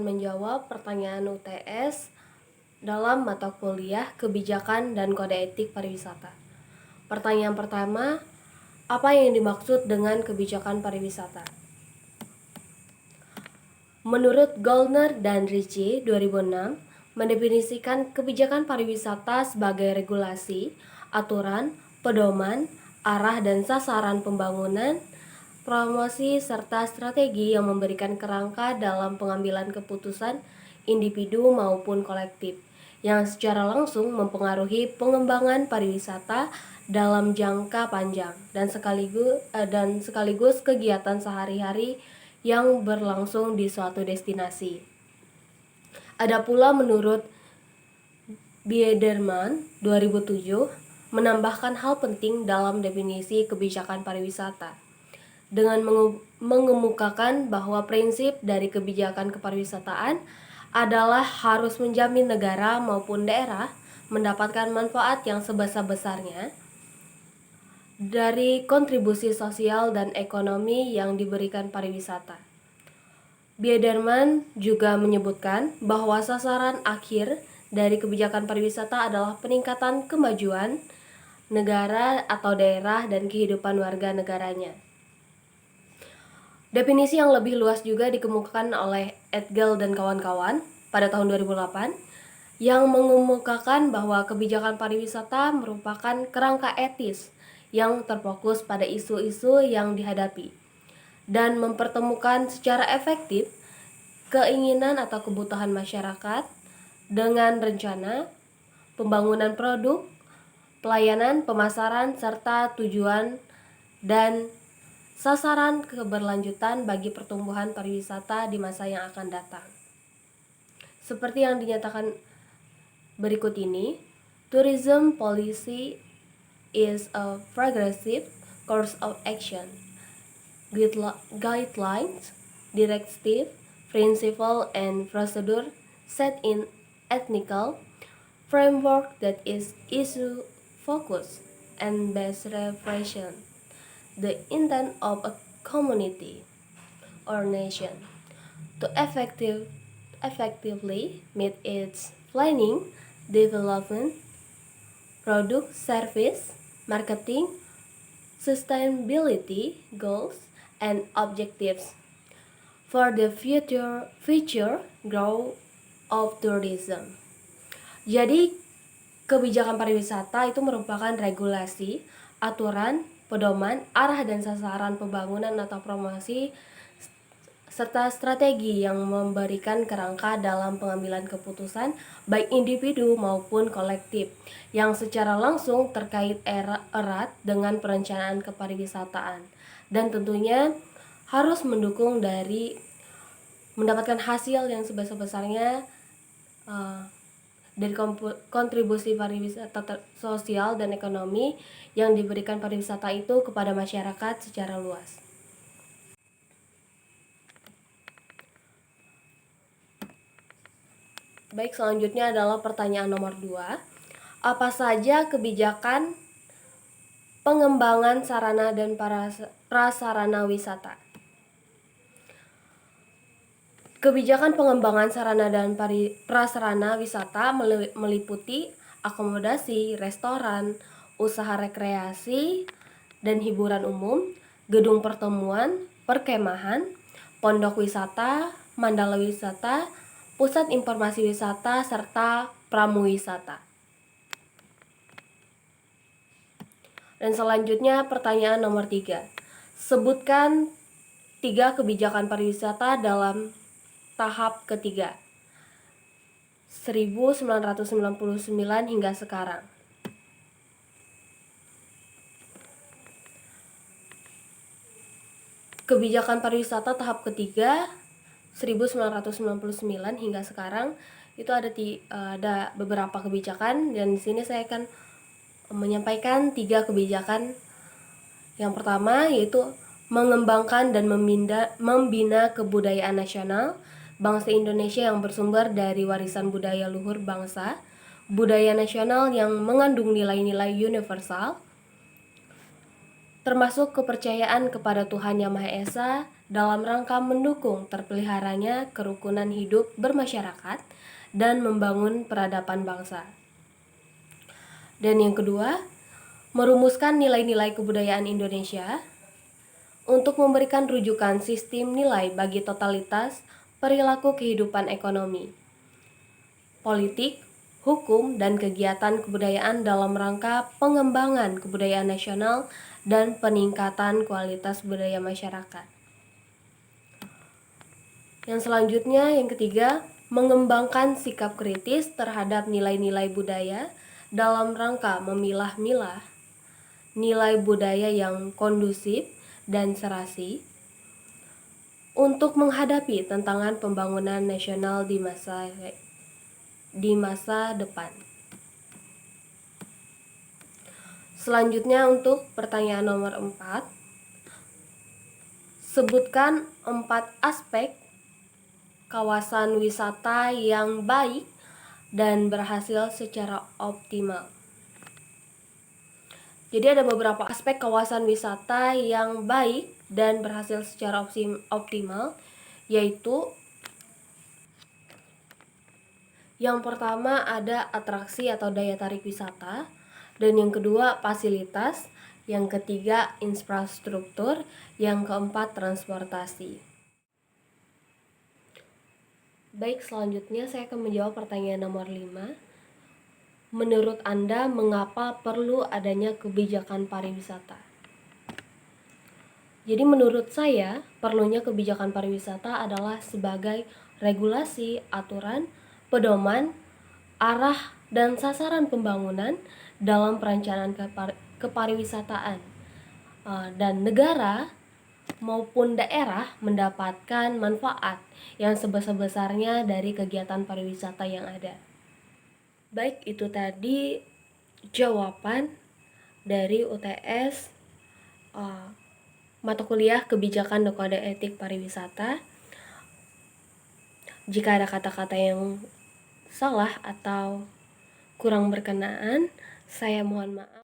menjawab pertanyaan UTS dalam mata kuliah Kebijakan dan Kode Etik Pariwisata. Pertanyaan pertama, apa yang dimaksud dengan kebijakan pariwisata? Menurut Goldner dan Ricci 2006, mendefinisikan kebijakan pariwisata sebagai regulasi, aturan, pedoman, arah dan sasaran pembangunan, promosi, serta strategi yang memberikan kerangka dalam pengambilan keputusan individu maupun kolektif, yang secara langsung mempengaruhi pengembangan pariwisata dalam jangka panjang dan sekaligus kegiatan sehari-hari yang berlangsung di suatu destinasi. Ada pula menurut Biederman 2007 menambahkan hal penting dalam definisi kebijakan pariwisata dengan mengemukakan bahwa prinsip dari kebijakan kepariwisataan adalah harus menjamin negara maupun daerah mendapatkan manfaat yang sebesar-besarnya dari kontribusi sosial dan ekonomi yang diberikan pariwisata. Biederman juga menyebutkan bahwa sasaran akhir dari kebijakan pariwisata adalah peningkatan kemajuan negara atau daerah dan kehidupan warga negaranya. Definisi yang lebih luas juga dikemukakan oleh Edgell dan kawan-kawan pada tahun 2008 yang mengemukakan bahwa kebijakan pariwisata merupakan kerangka etis yang terfokus pada isu-isu yang dihadapi dan mempertemukan secara efektif keinginan atau kebutuhan masyarakat dengan rencana, pembangunan produk, pelayanan, pemasaran, serta tujuan dan sasaran keberlanjutan bagi pertumbuhan pariwisata di masa yang akan datang. Seperti yang dinyatakan berikut ini, tourism policy is a progressive course of action. Guidelines, directive, principle, and procedure set in ethical framework that is issue focused and best represent the intent of a community or nation to effectively meet its planning, development, product, service, marketing, sustainability goals and objectives for the future growth of tourism. Jadi, kebijakan pariwisata itu merupakan regulasi, aturan, pedoman, arah dan sasaran pembangunan atau promosi serta strategi yang memberikan kerangka dalam pengambilan keputusan baik individu maupun kolektif yang secara langsung terkait erat dengan perencanaan kepariwisataan dan tentunya harus mendukung dari mendapatkan hasil yang sebesar-besarnya dari kontribusi pariwisata sosial dan ekonomi yang diberikan pariwisata itu kepada masyarakat secara luas. Baik, selanjutnya adalah pertanyaan nomor 2. Apa saja kebijakan pengembangan sarana dan prasarana wisata? Kebijakan pengembangan sarana dan prasarana wisata meliputi akomodasi, restoran, usaha rekreasi dan hiburan umum, gedung pertemuan, perkemahan, pondok wisata, mandala wisata, pusat informasi wisata, serta pramuwisata. Dan selanjutnya pertanyaan nomor 3. Sebutkan 3 kebijakan pariwisata dalam tahap ketiga 1999 hingga sekarang. Kebijakan pariwisata tahap ketiga 1999 hingga sekarang itu ada beberapa kebijakan dan di sini saya akan menyampaikan 3 kebijakan. Yang pertama yaitu mengembangkan dan membina kebudayaan nasional bangsa Indonesia yang bersumber dari warisan budaya luhur bangsa, budaya nasional yang mengandung nilai-nilai universal, termasuk kepercayaan kepada Tuhan Yang Maha Esa dalam rangka mendukung terpeliharanya kerukunan hidup bermasyarakat dan membangun peradaban bangsa. Dan yang kedua, merumuskan nilai-nilai kebudayaan Indonesia untuk memberikan rujukan sistem nilai bagi totalitas perilaku kehidupan ekonomi, politik, hukum, dan kegiatan kebudayaan dalam rangka pengembangan kebudayaan nasional dan peningkatan kualitas budaya masyarakat. Yang selanjutnya, yang ketiga, mengembangkan sikap kritis terhadap nilai-nilai budaya dalam rangka memilah-milah nilai budaya yang kondusif dan serasi untuk menghadapi tantangan pembangunan nasional di masa depan. Selanjutnya untuk pertanyaan nomor 4, sebutkan 4 aspek kawasan wisata yang baik dan berhasil secara optimal. Jadi ada beberapa aspek kawasan wisata yang baik dan berhasil secara optimal, yaitu yang pertama ada atraksi atau daya tarik wisata, dan yang kedua fasilitas, yang ketiga infrastruktur, yang keempat transportasi. Baik, selanjutnya saya akan menjawab pertanyaan nomor 5. Menurut Anda, mengapa perlu adanya kebijakan pariwisata? Jadi menurut saya, perlunya kebijakan pariwisata adalah sebagai regulasi, aturan, pedoman, arah, dan sasaran pembangunan dalam perencanaan kepariwisataan. Dan negara maupun daerah mendapatkan manfaat yang sebesar-besarnya dari kegiatan pariwisata yang ada. Baik, itu tadi jawaban dari UTS mata kuliah Kebijakan dan Kode Etik Pariwisata. Jika ada kata-kata yang salah atau kurang berkenaan, saya mohon maaf.